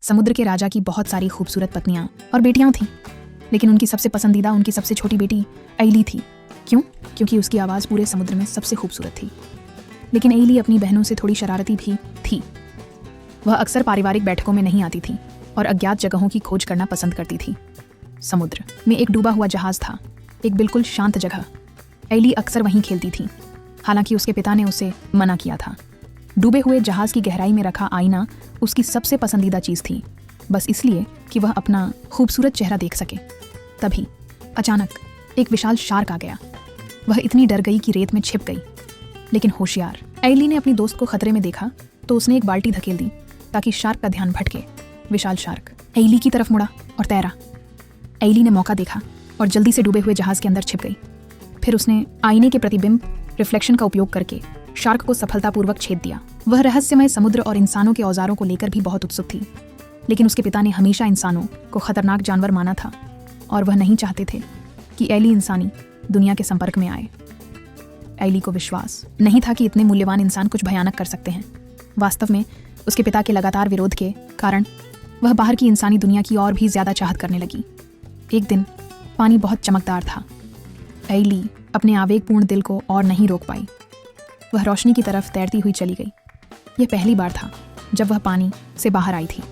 समुद्र के राजा की बहुत सारी खूबसूरत पत्नियां और बेटियां थीं, लेकिन उनकी सबसे पसंदीदा उनकी सबसे छोटी बेटी ऐली थी। क्यों? क्योंकि उसकी आवाज़ पूरे समुद्र में सबसे खूबसूरत थी। लेकिन ऐली अपनी बहनों से थोड़ी शरारती भी थी। वह अक्सर पारिवारिक बैठकों में नहीं आती थी और अज्ञात जगहों की खोज करना पसंद करती थी। समुद्र में एक डूबा हुआ जहाज था, एक बिल्कुल शांत जगह। ऐली अक्सर वहीं खेलती थी, हालांकि उसके पिता ने उसे मना किया था। डूबे हुए जहाज की गहराई में रखा आईना उसकी सबसे पसंदीदा चीज़ थी, बस इसलिए कि वह अपना खूबसूरत चेहरा देख सके। तभी अचानक एक विशाल शार्क आ गया। वह इतनी डर गई कि रेत में छिप गई। लेकिन होशियार ऐली ने अपनी दोस्त को खतरे में देखा तो उसने एक बाल्टी धकेल दी ताकि शार्क का ध्यान भटके। विशाल शार्क ऐली की तरफ मुड़ा और तैरा। ऐली ने मौका देखा और जल्दी से डूबे हुए जहाज के अंदर छिप गई। फिर उसने आईने के प्रतिबिंब रिफ्लेक्शन का उपयोग करके शार्क को सफलतापूर्वक छेद दिया। वह रहस्यमय समुद्र और इंसानों के औजारों को लेकर भी बहुत उत्सुक थी, लेकिन उसके पिता ने हमेशा इंसानों को खतरनाक जानवर माना था और वह नहीं चाहते थे कि ऐली इंसानी दुनिया के संपर्क में आए। ऐली को विश्वास नहीं था कि इतने मूल्यवान इंसान कुछ भयानक कर सकते हैं। वास्तव में उसके पिता के लगातार विरोध के कारण वह बाहर की इंसानी दुनिया की और भी ज्यादा चाहत करने लगी। एक दिन पानी बहुत चमकदार था। ऐली अपने आवेगपूर्ण दिल को और नहीं रोक पाई। वह रोशनी की तरफ तैरती हुई चली गई। यह पहली बार था जब वह पानी से बाहर आई थी।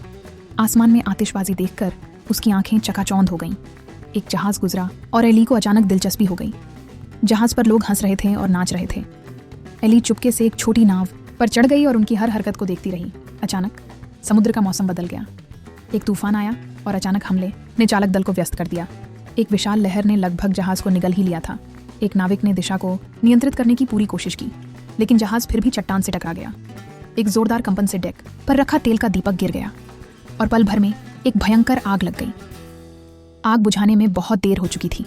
आसमान में आतिशबाजी देखकर उसकी आंखें चकाचौंध हो गईं। एक जहाज गुजरा और ऐली को अचानक दिलचस्पी हो गई। जहाज पर लोग हंस रहे थे और नाच रहे थे। ऐली चुपके से एक छोटी नाव पर चढ़ गई और उनकी हर हरकत को देखती रही। अचानक समुद्र का मौसम बदल गया। एक तूफान आया और अचानक हमले ने चालक दल को व्यस्त कर दिया। एक विशाल लहर ने लगभग जहाज को निगल ही लिया था। एक नाविक ने दिशा को नियंत्रित करने की पूरी कोशिश की, लेकिन जहाज फिर भी चट्टान से टकरा गया। एक जोरदार कंपन से डेक पर रखा तेल का दीपक गिर गया और पल भर में एक भयंकर आग लग गई। आग बुझाने में बहुत देर हो चुकी थी।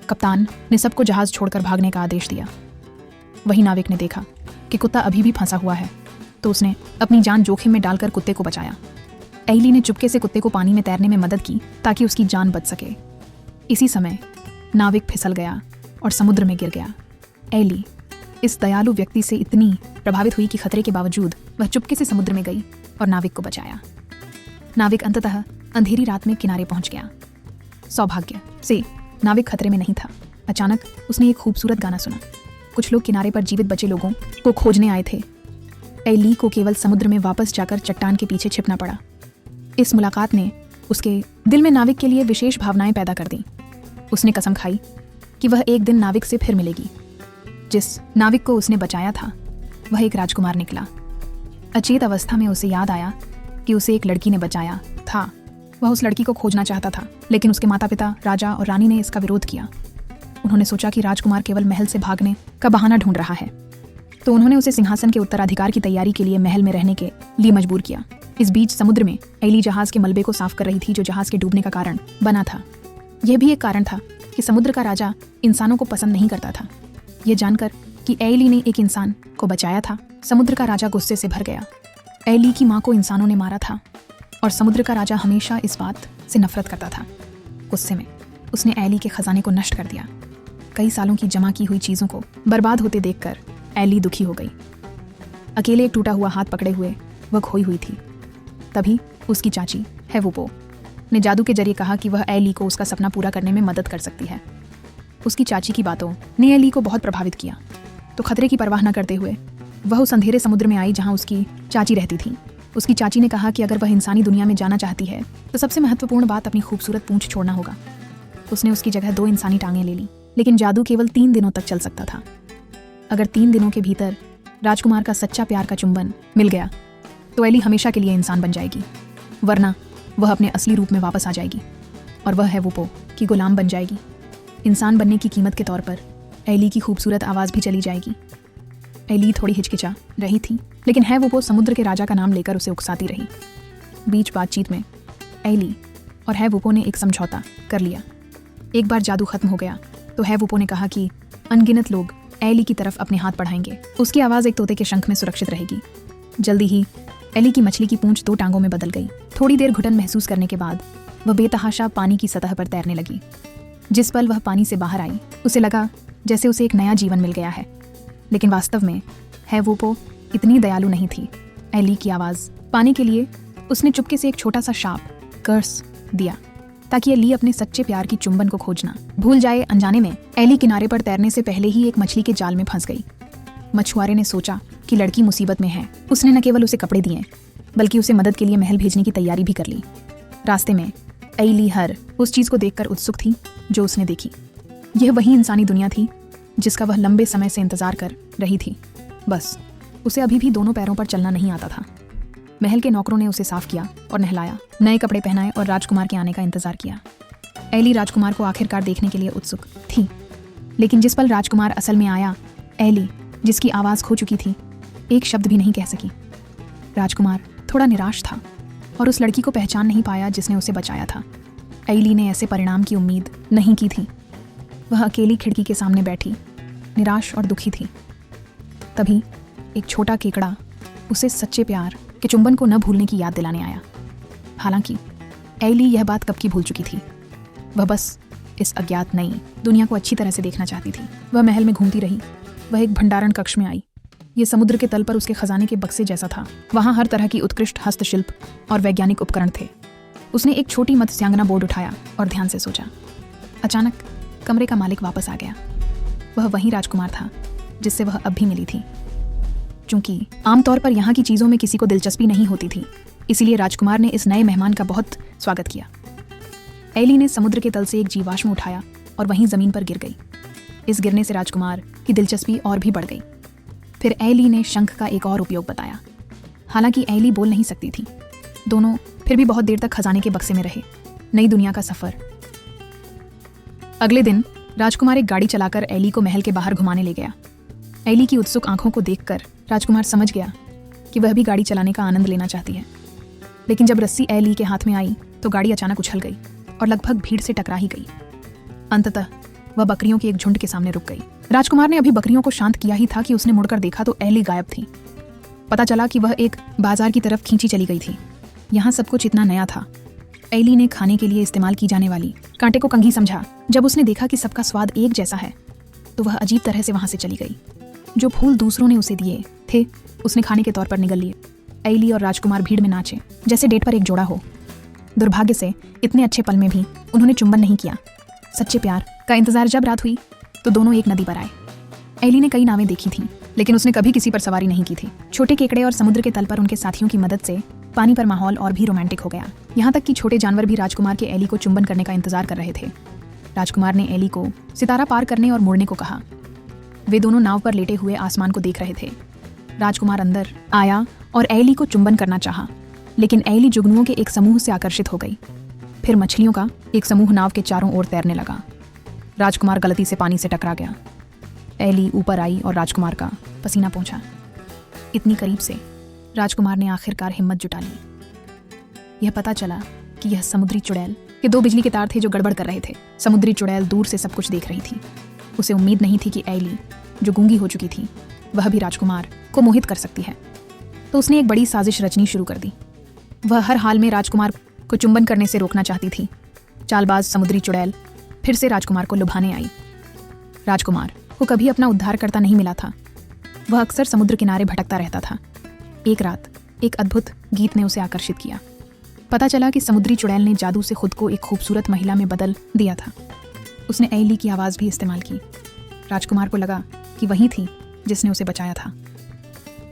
कप्तान ने सबको जहाज छोड़कर भागने का आदेश दिया। वही नाविक ने देखा कि कुत्ता अभी भी फंसा हुआ है, तो उसने अपनी जान जोखिम में डालकर कुत्ते को बचाया। ऐली ने चुपके से कुत्ते को पानी में तैरने में मदद की ताकि उसकी जान बच सके। इसी समय नाविक फिसल गया और समुद्र में गिर गया। ऐली इस दयालु व्यक्ति से इतनी प्रभावित हुई कि खतरे के बावजूद वह चुपके से समुद्र में गई और नाविक को बचाया। नाविक अंततः अंधेरी रात में किनारे पहुंच गया। सौभाग्य से नाविक खतरे में नहीं था। अचानक उसने एक खूबसूरत गाना सुना। कुछ लोग किनारे पर जीवित बचे लोगों को खोजने आए थे। ऐली को केवल समुद्र में वापस जाकर चट्टान के पीछे छिपना पड़ा। इस मुलाकात ने उसके दिल में नाविक के लिए विशेष भावनाएं पैदा कर दी। उसने कसम खाई कि वह एक दिन नाविक से फिर मिलेगी। जिस नाविक को उसने बचाया था वह एक राजकुमार निकला। अचेत अवस्था में उसे याद आया कि उसे एक लड़की ने बचाया था। वह उस लड़की को खोजना चाहता था, लेकिन उसके माता पिता राजा और रानी ने इसका विरोध किया। उन्होंने सोचा कि राजकुमार केवल महल से भागने का बहाना ढूंढ रहा है, तो उन्होंने उसे सिंहासन के उत्तराधिकार की तैयारी के लिए महल में रहने के लिए मजबूर किया। इस बीच समुद्र में ऐली जहाज के मलबे को साफ कर रही थी, जो जहाज के डूबने का कारण बना था। यह भी एक कारण था कि समुद्र का राजा इंसानों को पसंद नहीं करता था। यह जानकर कि ऐली ने एक इंसान को बचाया था, समुद्र का राजा गुस्से से भर गया। ऐली की माँ को इंसानों ने मारा था और समुद्र का राजा हमेशा इस बात से नफरत करता था। गुस्से में उसने ऐली के खजाने को नष्ट कर दिया। कई सालों की जमा की हुई चीज़ों को बर्बाद होते देखकर ऐली दुखी हो गई। अकेले एक टूटा हुआ हाथ पकड़े हुए वह खोई हुई थी। तभी उसकी चाची हेवुपो ने जादू के जरिए कहा कि वह ऐली को उसका सपना पूरा करने में मदद कर सकती है। उसकी चाची की बातों ने ऐली को बहुत प्रभावित किया, तो खतरे की परवाह न करते हुए वह उस अंधेरे समुद्र में आई जहां उसकी चाची रहती थी। उसकी चाची ने कहा कि अगर वह इंसानी दुनिया में जाना चाहती है तो सबसे महत्वपूर्ण बात अपनी खूबसूरत पूंछ छोड़ना होगा। उसने उसकी जगह 2 इंसानी टांगें ले ली, लेकिन जादू केवल 3 दिनों तक चल सकता था। अगर 3 दिनों के भीतर राजकुमार का सच्चा प्यार का चुंबन मिल गया तो ऐली हमेशा के लिए इंसान बन जाएगी, वरना वह अपने असली रूप में वापस आ जाएगी और वह हेवुपो की गुलाम बन जाएगी। इंसान बनने की कीमत के तौर पर ऐली की खूबसूरत आवाज़ भी चली जाएगी। ऐली थोड़ी हिचकिचा रही थी, लेकिन हेवुपो समुद्र के राजा का नाम लेकर उसे उकसाती रही। बीच बातचीत में ऐली और हेवुपो ने एक समझौता कर लिया। एक बार जादू खत्म हो गया तो हेवुपो ने कहा कि अनगिनत लोग ऐली की तरफ अपने हाथ बढ़ाएंगे। उसकी आवाज़ एक तोते के शंख में सुरक्षित रहेगी। जल्दी ही ऐली की मछली की पूंछ 2 टांगों में बदल गई। थोड़ी देर घुटन महसूस करने के बाद वह बेतहाशा पानी की सतह पर तैरने लगी। जिस पल वह पानी से बाहर आई उसे लगा जैसे उसे एक नया जीवन मिल गया है, लेकिन वास्तव में हेवुपो इतनी दयालु नहीं थी। ऐली की आवाज़ पाने के लिए उसने चुपके से एक छोटा सा शाप कर्स दिया ताकि एली अपने सच्चे प्यार की चुंबन को खोजना भूल जाए। अनजाने में एली किनारे पर तैरने से पहले ही एक मछली के जाल में फंस गई। मछुआरे ने सोचा कि लड़की मुसीबत में है। उसने न केवल उसे कपड़े दिए बल्कि उसे मदद के लिए महल भेजने की तैयारी भी कर ली। रास्ते में एली हर उस चीज को देखकर उत्सुक थी जो उसने देखी। यह वही इंसानी दुनिया थी जिसका वह लंबे समय से इंतजार कर रही थी। बस उसे अभी भी दोनों पैरों पर चलना नहीं आता था। महल के नौकरों ने उसे साफ किया और नहलाया, नए कपड़े पहनाए और राजकुमार के आने का इंतजार किया। एली राजकुमार को आखिरकार देखने के लिए उत्सुक थी, लेकिन जिस पल राजकुमार असल में आया, एली जिसकी आवाज़ खो चुकी थी एक शब्द भी नहीं कह सकी। राजकुमार थोड़ा निराश था और उस लड़की को पहचान नहीं पाया जिसने उसे बचाया था। एली ने ऐसे परिणाम की उम्मीद नहीं की थी। वह अकेली खिड़की के सामने बैठी, निराश और दुखी थी। तभी एक छोटा केकड़ा उसे सच्चे प्यार के चुंबन को न भूलने की याद दिलाने आया। हालांकि एली यह बात कब की भूल चुकी थी। वह बस इस अज्ञात नई दुनिया को अच्छी तरह से देखना चाहती थी। वह महल में घूमती रही। वह एक भंडारण कक्ष में आई। ये समुद्र के तल पर उसके खजाने के बक्से जैसा था। वहाँ हर तरह की उत्कृष्ट हस्तशिल्प और वैज्ञानिक उपकरण थे। उसने एक छोटी मत्स्यांगना बोर्ड उठाया और ध्यान से सोचा। अचानक कमरे का मालिक वापस आ गया। वह वही राजकुमार था जिससे वह अब भी मिली थी। चूंकि आमतौर पर यहाँ की चीज़ों में किसी को दिलचस्पी नहीं होती थी, इसीलिए राजकुमार ने इस नए मेहमान का बहुत स्वागत किया। एली ने समुद्र के तल से एक जीवाश्म उठाया और वहीं जमीन पर गिर गई। इस गिरने से राजकुमार की दिलचस्पी और भी बढ़ गई। फिर एली ने शंख का एक और उपयोग बताया। हालांकि एली बोल नहीं सकती थी। दोनों फिर भी बहुत देर तक खजाने के बक्से में रहे। नई दुनिया का सफर। अगले दिन राजकुमार एक गाड़ी चलाकर एली को महल के बाहर घुमाने ले गया। एली की उत्सुक आंखों को देखकर राजकुमार समझ गया कि वह भी गाड़ी चलाने का आनंद लेना चाहती है। लेकिन जब रस्सी एली के हाथ में आई तो गाड़ी अचानक उछल गई और लगभग भीड़ से टकरा ही गई। अंततः वह बकरियों के एक झुंड के सामने रुक गई। राजकुमार ने अभी बकरियों को शांत किया ही था कि उसने मुड़कर देखा तो एली गायब थी। पता चला कि वह एक बाजार की तरफ खींची चली गई थी। यहाँ सब कुछ इतना नया था। एली ने खाने के लिए इस्तेमाल की जाने वाली कांटे को कंघी समझा। जब उसने देखा कि सबका स्वाद एक जैसा है तो वह अजीब तरह से वहां से चली गई। जो फूल दूसरों ने उसे दिए थे उसने खाने के तौर पर निगल लिए। एली और राजकुमार भीड़ में नाचे जैसे डेट पर एक जोड़ा हो। दुर्भाग्य से इतने अच्छे पल में भी उन्होंने चुंबन नहीं किया। सच्चे प्यार का इंतजार जब रात हुई तो दोनों एक नदी पर आए। एली ने कई नावें देखी थीं, लेकिन उसने कभी किसी पर सवारी नहीं की थी। छोटे केकड़े और समुद्र के तल पर उनके साथियों की मदद से पानी पर माहौल और भी रोमांटिक हो गया। यहाँ तक कि छोटे जानवर भी राजकुमार के एली को चुंबन करने का इंतजार कर रहे थे। राजकुमार ने एली को सितारा पार करने और मुड़ने को कहा। वे दोनों नाव पर लेटे हुए आसमान को देख रहे थे। राजकुमार अंदर आया और एली को चुंबन करना चाहा, लेकिन एली जुगनुओं के एक समूह से आकर्षित हो गई। फिर मछलियों का एक समूह नाव के चारों ओर तैरने लगा। राजकुमार गलती से पानी से टकरा गया। एली ऊपर आई और राजकुमार का पसीना पोंछा। इतनी करीब से राजकुमार ने आखिरकार हिम्मत जुटा ली। यह पता चला कि यह समुद्री चुड़ैल के दो बिजली के तार थे जो गड़बड़ कर रहे थे। समुद्री चुड़ैल दूर से सब कुछ देख रही थी। उसे उम्मीद नहीं थी कि एली, जो गूंगी हो चुकी थी, वह भी राजकुमार को मोहित कर सकती है। तो उसने एक बड़ी साजिश रचनी शुरू कर दी। वह हर हाल में राजकुमार को चुंबन करने से रोकना चाहती थी। चालबाज समुद्री चुड़ैल फिर से राजकुमार को लुभाने आई। राजकुमार को कभी अपना उद्धारकर्ता नहीं मिला था। वह अक्सर समुद्र किनारे भटकता रहता था। एक रात एक अद्भुत गीत ने उसे आकर्षित किया। पता चला कि समुद्री चुड़ैल ने जादू से खुद को एक खूबसूरत महिला में बदल दिया था। उसने एली की आवाज़ भी इस्तेमाल की। राजकुमार को लगा कि वही थी जिसने उसे बचाया था।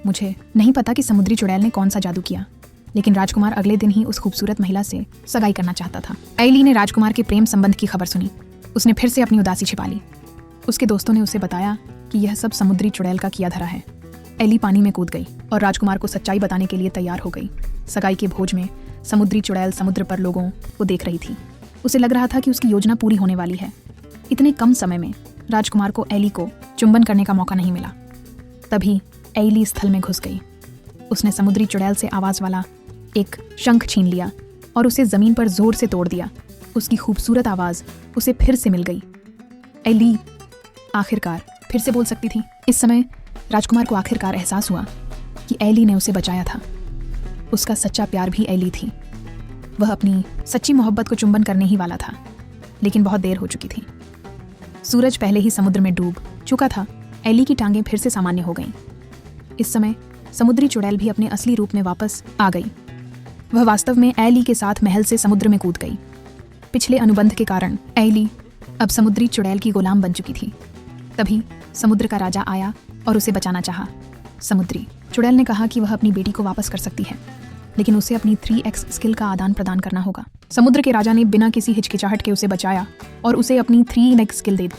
मुझे नहीं पता कि समुद्री चुड़ैल ने कौन सा जादू किया, लेकिन राजकुमार अगले दिन ही उस खूबसूरत महिला से सगाई करना चाहता था। एली ने राजकुमार के प्रेम संबंध की खबर सुनी। उसने फिर से अपनी उदासी छिपा ली। उसके दोस्तों ने उसे बताया कि यह सब समुद्री चुड़ैल का किया धरा है। एली पानी में कूद गई और राजकुमार को सच्चाई बताने के लिए तैयार हो गई। सगाई के भोज में समुद्री चुड़ैल समुद्र पर लोगों को देख रही थी। उसे लग रहा था कि उसकी योजना पूरी होने वाली है। इतने कम समय में राजकुमार को एली को चुंबन करने का मौका नहीं मिला। तभी एली स्थल में घुस गई। उसने समुद्री चुड़ैल से आवाज़ वाला एक शंख छीन लिया और उसे जमीन पर जोर से तोड़ दिया। उसकी खूबसूरत आवाज़ उसे फिर से मिल गई। एली आखिरकार फिर से बोल सकती थी। इस समय राजकुमार को आखिरकार एहसास हुआ कि एली ने उसे बचाया था। उसका सच्चा प्यार भी एली थी। वह अपनी सच्ची मोहब्बत को चुंबन करने ही वाला था, लेकिन बहुत देर हो चुकी थी। सूरज पहले ही समुद्र में डूब चुका था। एली की टांगें फिर से सामान्य हो गईं। इस समय समुद्री चुड़ैल भी अपने असली रूप में वापस आ गई। वह वास्तव में एली के साथ महल से समुद्र में कूद गई। पिछले अनुबंध के कारण एली अब समुद्री चुड़ैल की गुलाम बन चुकी थी। तभी समुद्र का राजा आया और उसे बचाना चाहा। समुद्री चुड़ैल ने कहा कि वह अपनी बेटी को वापस कर सकती है, लेकिन उसे अपनी 3x स्किल का आदान प्रदान करना होगा। समुद्र के राजा ने बिना किसी हिचकिचाहट के उसे बचाया और उसे अपनी 3x स्किल दे दी,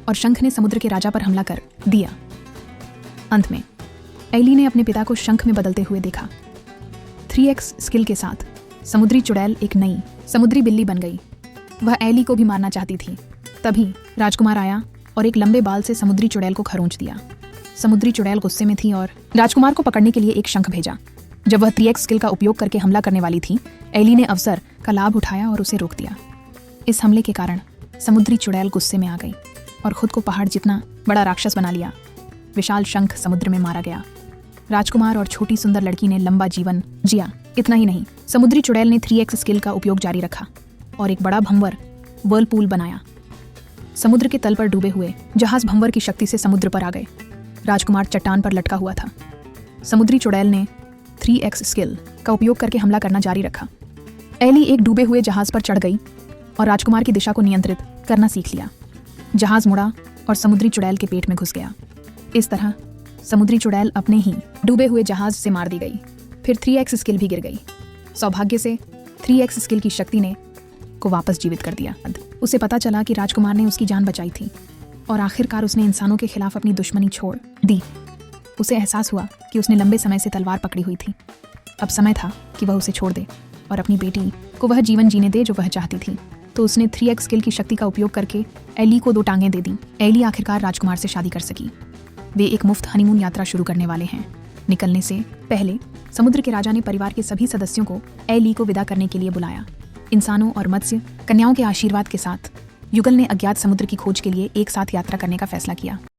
और शंख ने समुद्र के राजा पर हमला कर दिया। अंत में एली ने अपने पिता को शंख में बदलते हुए देखा। 3x स्किल के साथ समुद्री चुड़ैल एक नई समुद्री बिल्ली बन गई। वह एली को भी मारना चाहती थी। तभी राजकुमार आया और एक लंबे बाल से समुद्री चुड़ैल को खरोंच दिया। समुद्री चुड़ैल गुस्से में थी और राजकुमार को पकड़ने के लिए एक शंख भेजा। जब वह 3x स्किल का उपयोग करके हमला करने वाली थी, एली ने अवसर का लाभ उठाया और उसे रोक दिया। इस हमले के कारण समुद्री चुड़ैल गुस्से में आ गई और खुद को पहाड़ जितना बड़ा राक्षस बना लिया। विशाल शंख समुद्र में मारा गया। राजकुमार और छोटी सुंदर लड़की ने लंबा जीवन जिया। इतना ही नहीं, समुद्री चुड़ैल ने 3x स्किल का उपयोग जारी रखा और एक बड़ा भंवर वर्लपूल बनाया। समुद्र के तल पर डूबे हुए जहाज भंवर की शक्ति से समुद्र पर आ गए। राजकुमार चट्टान पर लटका हुआ था। समुद्री चुड़ैल ने 3x स्किल का उपयोग करके हमला करना जारी रखा। एली एक डूबे हुए जहाज पर चढ़ गई और राजकुमार की दिशा को नियंत्रित करना सीख लिया। जहाज मुड़ा और समुद्री चुड़ैल के पेट में घुस गया। इस तरह समुद्री चुड़ैल अपने ही डूबे हुए जहाज से मार दी गई। फिर 3x स्किल भी गिर गई। सौभाग्य से 3x स्किल की शक्ति ने को वापस जीवित कर दिया। उसे पता चला कि राजकुमार ने उसकी जान बचाई थी और आखिरकार उसने इंसानों के खिलाफ अपनी दुश्मनी छोड़ दी। उसे एहसास हुआ कि उसने लंबे समय से तलवार पकड़ी हुई थी। अब समय था कि वह उसे छोड़ दे और अपनी बेटी को वह जीवन जीने दे जो वह चाहती थी। तो उसने 3x स्किल की शक्ति का उपयोग करके एली को 2 टांगें दे दी। एली आखिरकार राजकुमार से शादी कर सकी। वे एक मुफ्त हनीमून यात्रा शुरू करने वाले हैं। निकलने से पहले समुद्र के राजा ने परिवार के सभी सदस्यों को एली को विदा करने के लिए बुलाया। इंसानों और मत्स्य कन्याओं के आशीर्वाद के साथ युगल ने अज्ञात समुद्र की खोज के लिए एक साथ यात्रा करने का फैसला किया।